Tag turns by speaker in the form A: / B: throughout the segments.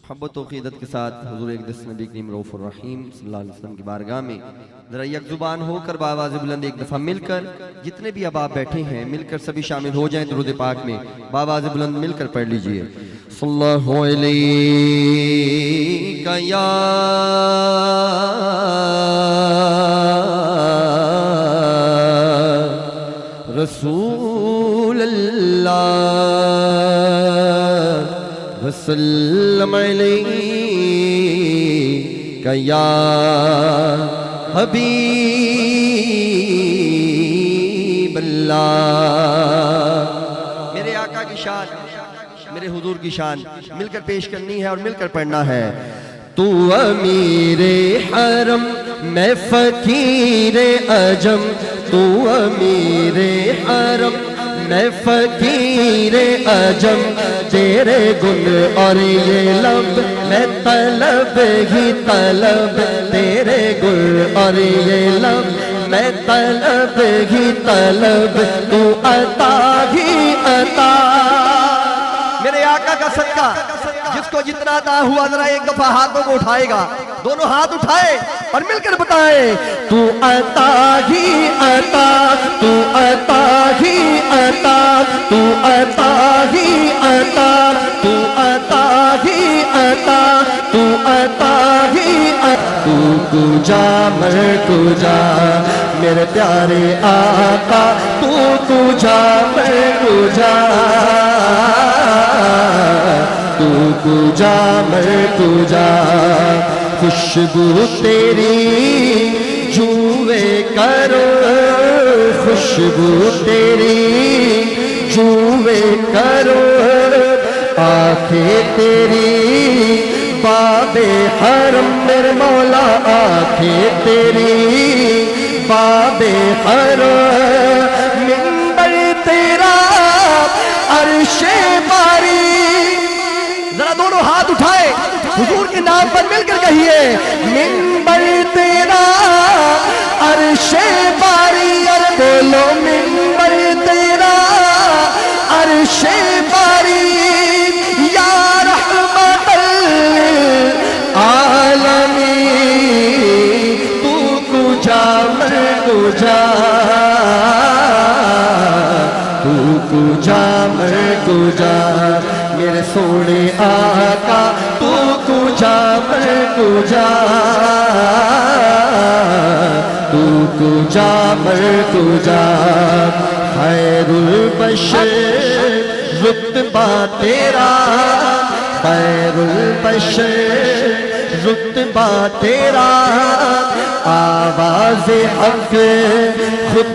A: محبت و عقیدت کے ساتھ حضور اقدس نبی کریم رؤوف الرحیم صلی اللہ علیہ وسلم کی بارگاہ میں ذرا یک زبان ہو کر بآواز بلند ایک دفعہ مل کر، جتنے بھی اب آپ بیٹھے ہیں مل کر سبھی شامل ہو جائیں درود پاک میں، بآواز بلند مل کر پڑھ لیجئے صلی اللہ علیہ یا رسول اللہ وسلم علیک یا حبیب اللہ۔ میرے آقا کی شان، میرے حضور کی شان مل کر پیش کرنی ہے اور مل کر پڑھنا ہے۔ تو امیر حرم میں فقیر عجم، تو امیر حرم میں فقیر عجم، تیرے گن اور یہ لب میں طلب ہی طلب، تیرے گن اور یہ لب میں طلب ہی طلب، تو عطا ہی عطا۔ میرے آقا کا صدقہ جس کو جتنا عطا ہوا ذرا ایک دفعہ ہاتھوں کو اٹھائے گا، دونوں ہاتھ اٹھائے اور مل کر بتائے تو عطا ہی عطا، تو عطا ہی عطا، تو عطا ہی عطا، تو عطا ہی عطا، تو عطا ہی عطا۔ تو کجا مر کجا میرے پیارے آقا، تو کجا مر کجا، تو کجا مر کجا، خوشبو تیری جوے کرو، خوشبو تیری جوے کرو، آنکھیں تیری باب حرم میرے مولا، آنکھیں تیری باب حرم، منبر تیرا عرش باری۔ ذرا دونوں ہاتھ اٹھائے حضور کے نام پر مل کر کہیے منبر تیرا عرش باری، اور بولو منبر تیرا عرش باری، یا رحمت للعالمین، تو کجا مر کجا، تو کجا مر کجا میرے سونے آقا، تو کجا مر کجا، تو کجا مر کجا، خیر البشر رتبہ تیرا، خیر البشر رتبہ تیرا، آواز حق خود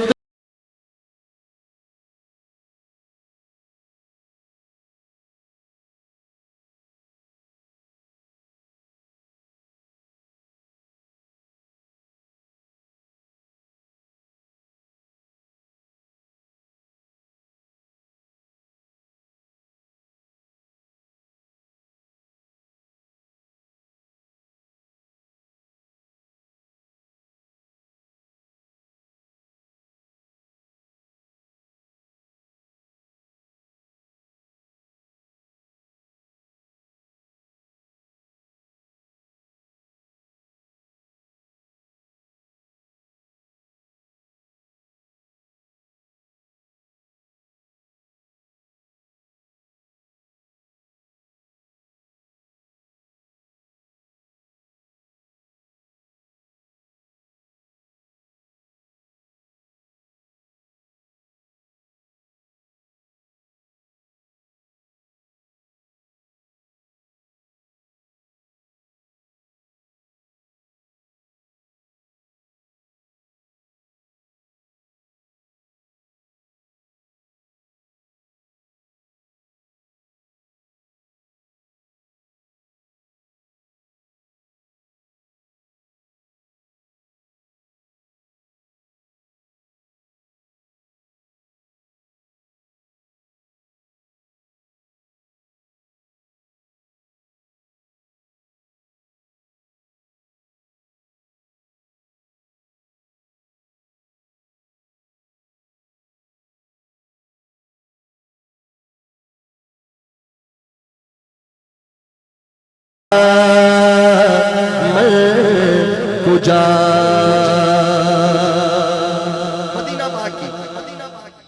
A: کجا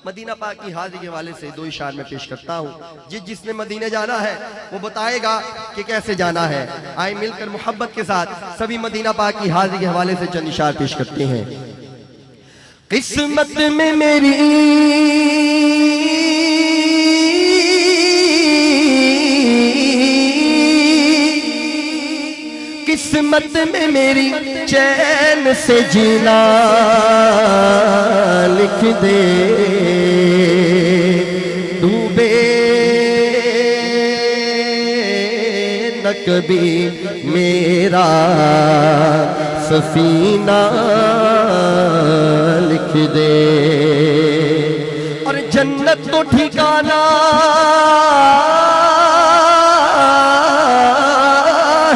A: مدینہ پاک کی حاضری کے حوالے سے دو اشعار میں پیش کرتا ہوں. جس نے مدینہ جانا ہے وہ بتائے گا کہ کیسے جانا ہے. آئے مل کر محبت کے ساتھ سبھی مدینہ پاک کی حاضری کے حوالے سے چند اشعار پیش کرتے ہیں. قسمت میں میری قسمت میں میری چین سے جینا لکھ دے. ڈوبے نہ کبھی میرا سفینہ لکھ دے. اور جنت تو ٹھکانہ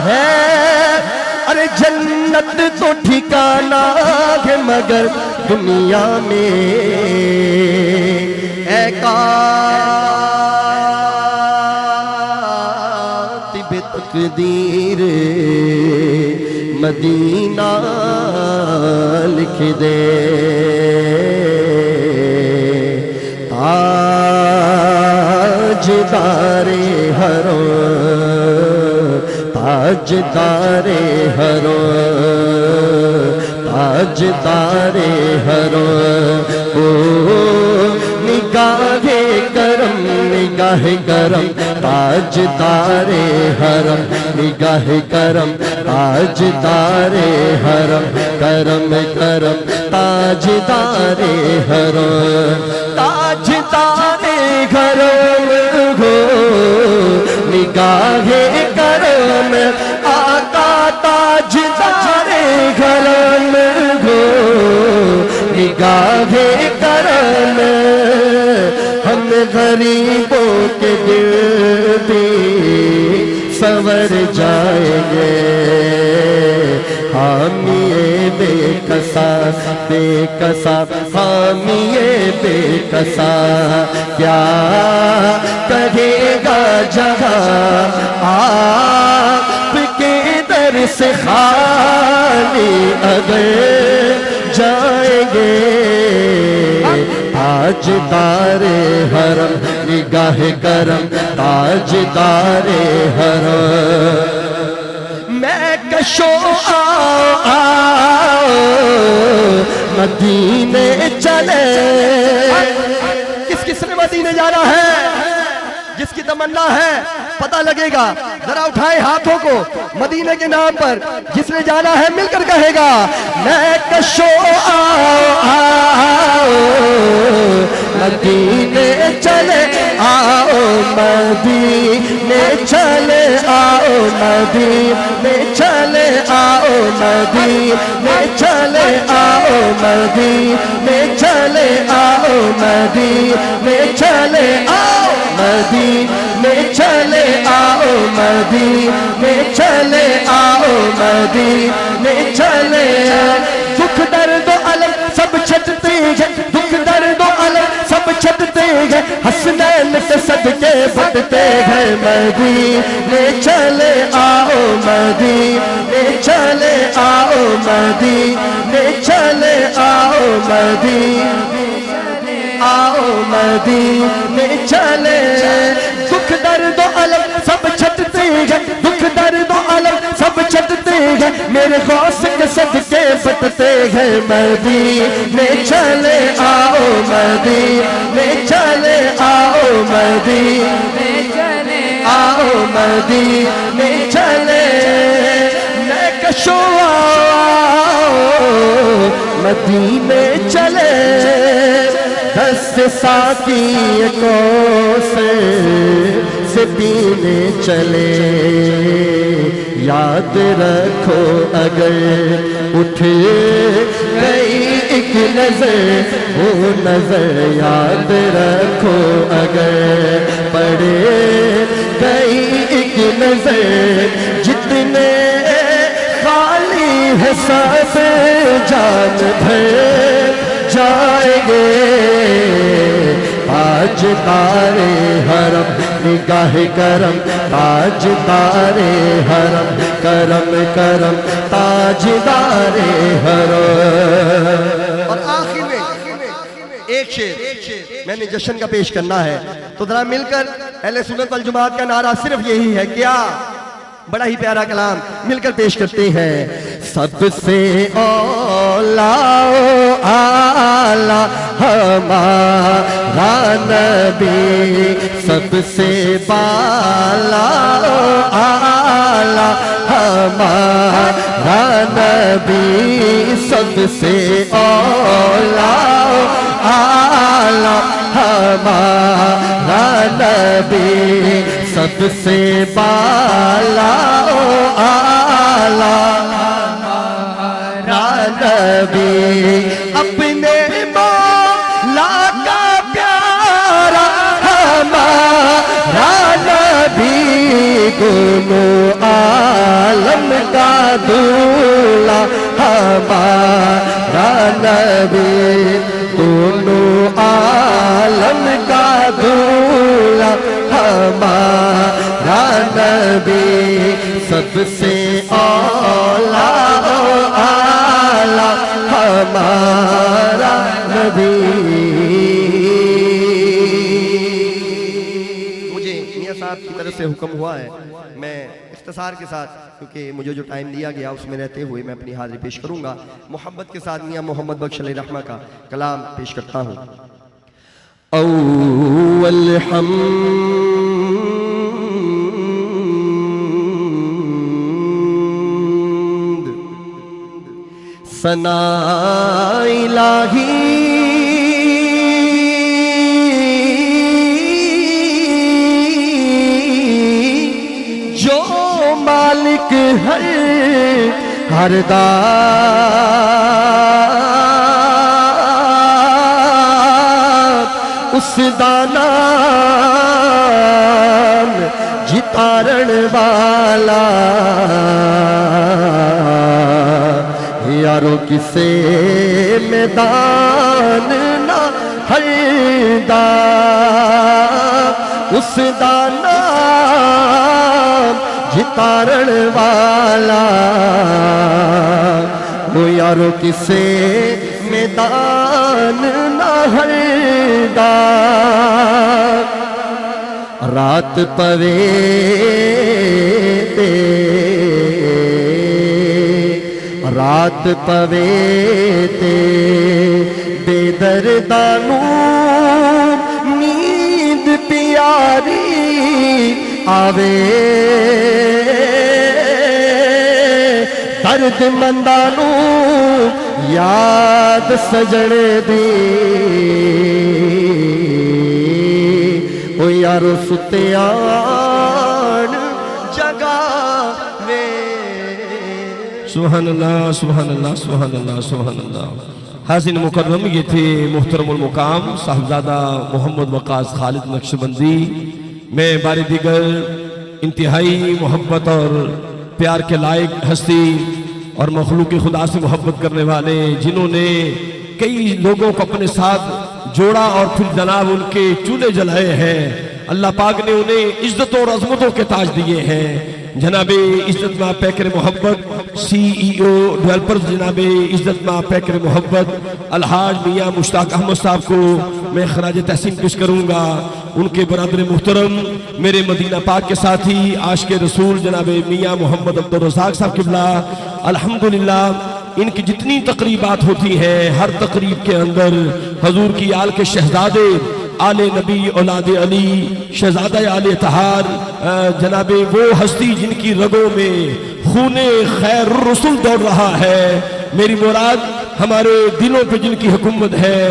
A: ہے، ارے جنت تو ٹھکانہ ہے مگر دنیا میں اے کاتب تقدیر مدینہ لکھ دے. تاجدار حرم تاجدار حرم تاجدار حرم او نگاہ کرم نگاہ کرم تاجدار حرم نگاہ کرم تاجدار حرم کرم کرم تاجدار حرم تاجدار حرم ہو نگاہ کرم آقا تاجدار حرم ہو نگاہ کرم. ہم غریبوں کے دل بھی سنور جائیں گے. حامی بے کسا بے کسا حامی بے کسا کیا کہے گا جہاں آپ کے در سے خالی اگر جائیں گے. تاجدار حرم نگاہ کرم تاجدار حرم. میں کشو آؤ مدینے چلے. کس نے مدینے جانا ہے؟ جس کی تمنا ہے پتہ لگے گا. ذرا اٹھائے ہاتھوں کو مدینے کے نام پر. جس نے جانا ہے مل کر کہے گا میں کشو آؤ مدینے چلے آؤ مدینے چلے آؤ مدینے چلے آؤ مدینے چلے آؤ مدینے چلے آؤ مدینے چلے آؤ مدینے چلے آؤ مدینے چلے آؤ مدینے چلے. دکھ درد و الم سب چھٹتے ہیں دکھ درد و الم سب چھٹتے ہیں حسنین کے صدقے بٹتے ہیں. مدینے چلے آؤ مدینے چلے آؤ مدینے چلے آؤ مدینے آؤ مدینے چلے. دکھ درد و الم سب چھٹتے ہیں دکھ درد و الم سب چھٹتے ہیں میرے غوث کے صدقے بٹتے ہیں. مدینے چلے آؤ مدینے چلے آؤ مدینے چلے آؤ مدینے چلے. میں کشو آؤ مدینے چلے. دست ساقی کو سے پینے چلے. یاد رکھو اگر اٹھ گئی ایک نظر وہ نظر یاد رکھو اگر پڑے گئی ایک نظر. جتنے خالی ہے سب جان بھر جائیں گے تاجدار حرم نگاہ کرم تاجدار حرم کرم کرم تاجدار حرم. اور آخر میں ایک شعر میں نے جشن کا پیش کرنا ہے، تو ذرا مل کر اہل سنت والجماعت کا نعرہ صرف یہی ہے. کیا بڑا ہی پیارا کلام مل کر پیش کرتے ہیں. سب سے اولا اعلیٰ ہمارا نبی، سب سے بالا اعلیٰ ہمارا نبی، سب سے اولا اعلیٰ ہمارا نبی، سب سے بالا اعلیٰ ہمارا نبی، اپنے مولا کا پیارا ہمارا نبی، دونوں عالم کا دولا ہمارا نبی، دونوں عالم کا دولا ہمارا نبی، سب سے اولا اعلیٰ ہمارا نبی. مجھے میاں صاحب کی طرف سے حکم ہوا ہے، میں اختصار کے ساتھ کیونکہ مجھے جو ٹائم دیا گیا اس میں رہتے ہوئے میں اپنی حاضری پیش کروں گا. محبت کے ساتھ میاں محمد بخش علیہ رحمہ کا کلام پیش کرتا ہوں. اول حمد ثنا الہی جو مالک ہر دار، اس دانا جتارن والا، یارو کسے میدان نہ ہلدا، اس دانا جتارن والا، وہ یارو کسے میدان نہ ہلدا. رات پوے تے رات پوے تے بے دردانو نیند پیاری آوے، درد مندانو یاد سجڑ دی، او یارو ستیان جگہ وے.
B: سبحان اللہ سبحان اللہ سبحان اللہ سبحان اللہ. حاضرین مکرم، یہ تھے محترم المقام صاحبزادہ محمد وقاص خالد نقشبندی. میں بار دیگر انتہائی محبت اور پیار کے لائق ہستی اور مخلوق خدا سے محبت کرنے والے، جنہوں نے کئی لوگوں کو اپنے ساتھ جوڑا اور پھر جناب ان کے چولہے جلائے ہیں. اللہ پاک نے انہیں عزتوں اور عظمتوں کے تاج دیے ہیں. جناب عزت ماں پیکر محبت سی ای او ڈیولپرز، جناب عزت ماں پیکر محبت الحاج میاں مشتاق احمد صاحب کو میں خراج تحسین پیش کروں گا. ان کے برادر محترم میرے مدینہ پاک کے ساتھی عاشق رسول جناب میاں محمد عبدالرزاق صاحب قبلہ، الحمدللہ ان کی جتنی تقریبات ہوتی ہیں ہر تقریب کے اندر حضور کی آل کے شہزادے، آل نبی اولاد علی، شہزادہ آل طہار، جناب وہ ہستی جن کی رگوں میں خون خیر الرسل دوڑ رہا ہے. میری مراد ہمارے دلوں پہ جن کی حکومت ہے،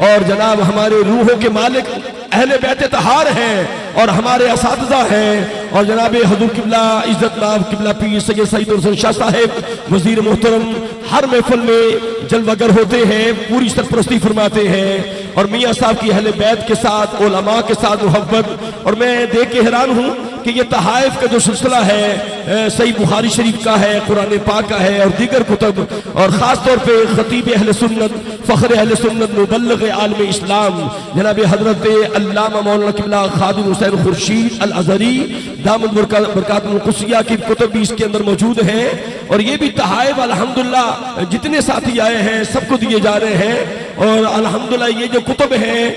B: اور جناب ہمارے روحوں کے مالک اہل بیت طہار ہیں اور ہمارے اساتذہ ہیں، اور جناب حضور قبلہ عزت مآب قبلہ پیر سید سعید حسین شاہ صاحب وزیر محترم ہر محفل میں جلوگر ہوتے ہیں، پوری سرپرستی فرماتے ہیں، اور میاں صاحب کی اہل بیت کے ساتھ علماء کے ساتھ محبت. اور میں دیکھ کے حیران ہوں کہ یہ تحائف کا جو سلسلہ ہے صحیح بخاری شریف کا ہے، قرآن پاک کا ہے اور دیگر کتب، اور خاص طور پہ خطیب اہل سنت فخر اہل سنت مبلغ عالم اسلام جناب حضرت علامہ مولانا قبلہ خادم حسین خورشید الازہری دامت برکات القدسیہ کی کتب بھی اس کے اندر موجود ہیں، اور یہ بھی تحائف الحمدللہ جتنے ساتھی آئے ہیں سب کو دیے جا رہے ہیں، اور الحمدللہ یہ جو کتب ہیں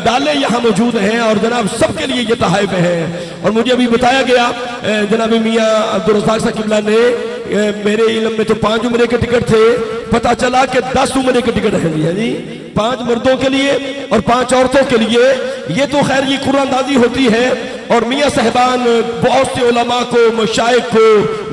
B: ڈالے یہاں موجود ہیں، اور جناب سب کے لیے یہ تحائف ہیں۔ اور مجھے ابھی بتایا گیا جناب میاں عبدالرزاق صاحب قبلہ نے، میرے علم میں تو 5 عمرے کے ٹکٹ تھے، پتہ چلا کہ 10 عمرے کے ٹکٹ ہیں جی، 5 مردوں کے لیے اور 5 عورتوں کے لیے۔ یہ تو خیر یہ قرآن اندازی ہوتی ہے، اور میاں صاحبان بہت سے علماء کو، مشائخ کو،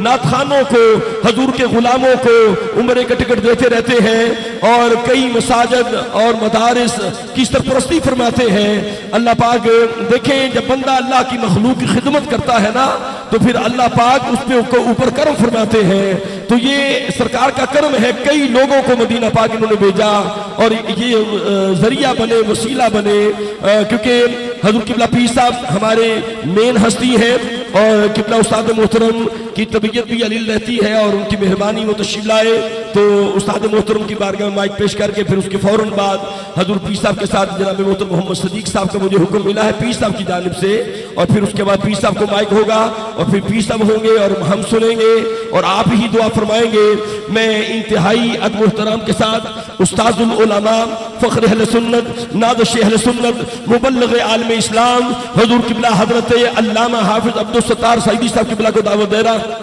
B: نعت خوانوں کو، حضور کے غلاموں کو عمرے کا ٹکٹ دیتے رہتے ہیں، اور کئی مساجد اور مدارس کی سرپرستی فرماتے ہیں۔ اللہ پاک دیکھیں جب بندہ اللہ کی مخلوق کی خدمت کرتا ہے نا تو پھر اللہ پاک اس پہ اوپر کرم فرماتے ہیں۔ تو یہ سرکار کا کرم ہے، کئی لوگوں کو مدینہ پاک انہوں نے بھیجا، اور یہ ذریعہ بنے، وسیلہ بنے، کیونکہ حضور قبلہ پیر صاحب ہمارے مین ہستی ہیں، اور قبلہ استاد محترم کی طبیعت بھی علیل رہتی ہے، اور ان کی مہربانی وہ تشریف لائے، تو استاد محترم کی بارگاہ میں مائک پیش کر کے پھر اس کے فوراً بعد حضور پیر صاحب کے ساتھ جناب محترم محمد صدیق صاحب کا مجھے حکم ملا ہے پیر صاحب کی جانب سے، اور پھر اس کے بعد پیر صاحب کو مائک ہوگا، اور پھر پیر صاحب ہوں گے اور ہم سنیں گے اور آپ ہی دعا فرمائیں گے۔ میں انتہائی ادب و احترام کے ساتھ استاذ العلماء، فخر اہل سنت، نادش اہل سنت، مبلغ عالم اسلام حضور قبلہ حضرت علامہ حافظ عبدالستار سعیدی صاحب قبلہ کو دعوت دے رہا۔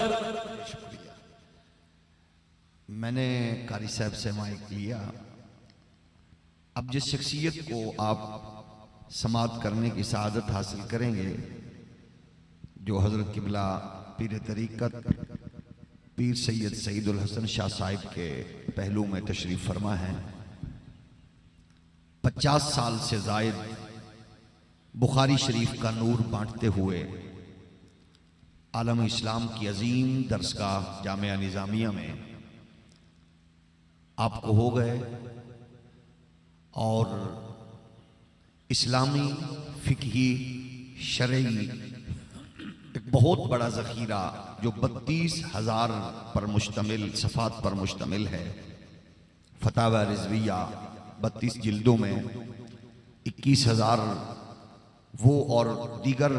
C: میں نے قاری صاحب سے مائک لیا۔ اب جس شخصیت کو آپ سماعت کرنے کی سعادت حاصل کریں گے، جو حضرت قبلہ پیر طریقت پیر سید سعید الحسن شاہ صاحب کے پہلو میں تشریف فرما ہیں، 50 سال سے زائد بخاری شریف کا نور بانٹتے ہوئے عالم اسلام کی عظیم درسگاہ جامعہ نظامیہ میں آپ کو ہو گئے، اور اسلامی فقہی شرعی ایک بہت بڑا ذخیرہ جو 32,000 پر مشتمل صفحات پر مشتمل ہے، فتاوی رضویہ 32 جلدوں میں 21,000 وہ اور دیگر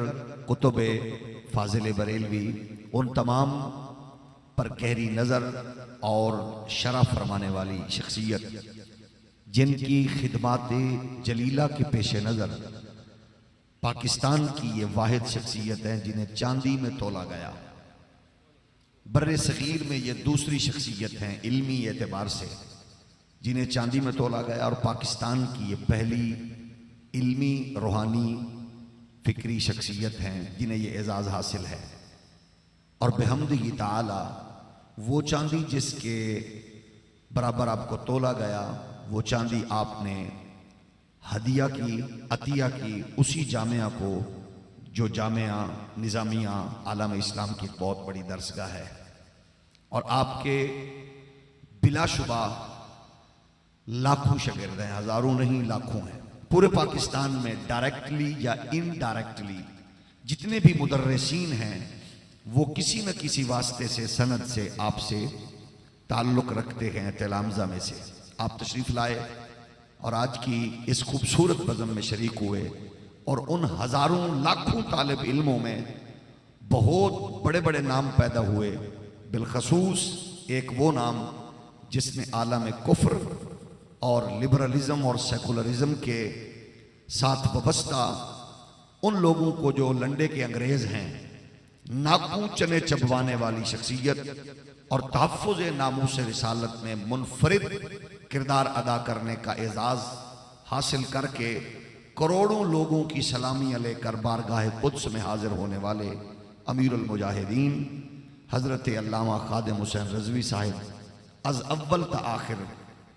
C: کتب فاضل بریلوی، ان تمام پر گہری نظر اور شرح فرمانے والی شخصیت، جن کی خدمات جلیلہ کے پیش نظر پاکستان کی یہ واحد شخصیت ہیں جنہیں چاندی میں تولا گیا۔ بر صغیر میں یہ دوسری شخصیت ہیں علمی اعتبار سے جنہیں چاندی میں تولا گیا، اور پاکستان کی یہ پہلی علمی روحانی فکری شخصیت ہیں جنہیں یہ اعزاز حاصل ہے۔ اور بحمدہ تعالی وہ چاندی جس کے برابر آپ کو تولا گیا، وہ چاندی آپ نے ہدیہ کی، عطیہ کی اسی جامعہ کو جو جامعہ نظامیہ عالم اسلام کی بہت بڑی درسگاہ ہے، اور آپ کے بلا شبہ لاکھوں شاگرد ہیں، ہزاروں نہیں لاکھوں ہیں پورے پاکستان میں، ڈائریکٹلی یا انڈائریکٹلی جتنے بھی مدرسین ہیں وہ کسی نہ کسی واسطے سے سند سے آپ سے تعلق رکھتے ہیں۔ تلامذہ میں سے آپ تشریف لائے اور آج کی اس خوبصورت بزم میں شریک ہوئے، اور ان ہزاروں لاکھوں طالب علموں میں بہت بڑے بڑے نام پیدا ہوئے، بالخصوص ایک وہ نام جس نے عالم کفر اور لبرلزم اور سیکولرزم کے ساتھ وابستہ ان لوگوں کو جو لنڈے کے انگریز ہیں، ناکوں چنے چبوانے والی شخصیت اور تحفظ ناموس رسالت میں منفرد کردار ادا کرنے کا اعزاز حاصل کر کے کروڑوں لوگوں کی سلامیاں لے کر بارگاہ قدس میں حاضر ہونے والے امیر المجاہدین حضرت علامہ خادم حسین رضوی صاحب از اول تا آخر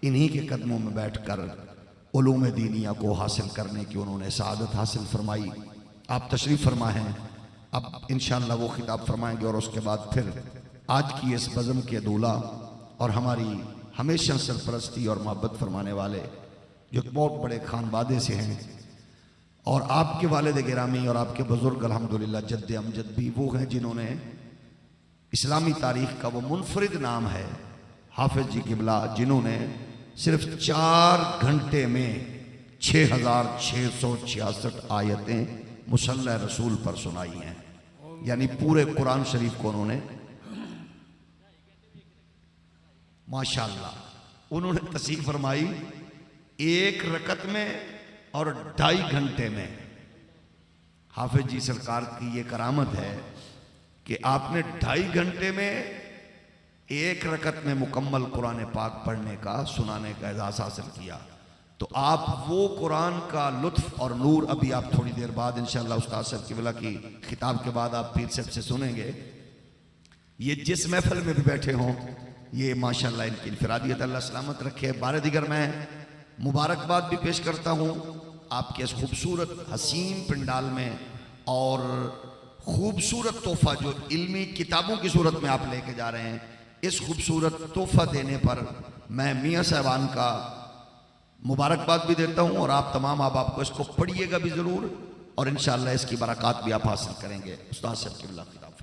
C: انہی کے قدموں میں بیٹھ کر علوم دینیہ کو حاصل کرنے کی انہوں نے سعادت حاصل فرمائی۔ آپ تشریف فرما ہیں، اب انشاءاللہ وہ خطاب فرمائیں گے، اور اس کے بعد پھر آج کی اس بزم کے دولہ اور ہماری ہمیشہ سرپرستی اور محبت فرمانے والے جو بہت بڑے خانوادے سے ہیں، اور آپ کے والد گرامی اور آپ کے بزرگ الحمدللہ جد امجد بھی وہ ہیں جنہوں نے اسلامی تاریخ کا وہ منفرد نام ہے حافظ جی قبلہ، جنہوں نے صرف 4 گھنٹے میں 6666 آیتیں مصلی رسول پر سنائی ہیں، یعنی پورے قرآن شریف کو انہوں نے ماشاءاللہ انہوں نے تصحیح فرمائی 1 رکعت میں اور 2.5 گھنٹے میں۔ حافظ جی سرکار کی یہ کرامت ہے کہ آپ نے 2.5 گھنٹے میں 1 رکعت میں مکمل قرآن پاک پڑھنے کا، سنانے کا اعزاز حاصل کیا۔ تو آپ وہ قرآن کا لطف اور نور ابھی آپ تھوڑی دیر بعد انشاءاللہ استاد صاحب قبلہ کی خطاب کے بعد آپ پیر صاحب سے سنیں گے۔ یہ جس محفل میں بھی بیٹھے ہوں یہ ماشاءاللہ ان کی انفرادیت اللہ سلامت رکھے۔ بارے دیگر میں مبارکباد بھی پیش کرتا ہوں آپ کے اس خوبصورت حسین پنڈال میں، اور خوبصورت تحفہ جو علمی کتابوں کی صورت میں آپ لے کے جا رہے ہیں، اس خوبصورت تحفہ دینے پر میں میاں صاحبان کا مبارکباد بھی دیتا ہوں، اور آپ تمام آپ کو اس کو پڑھیے گا بھی ضرور، اور انشاءاللہ اس کی برکات بھی آپ حاصل کریں گے۔ استاد صاحب قبلہ خطاب۔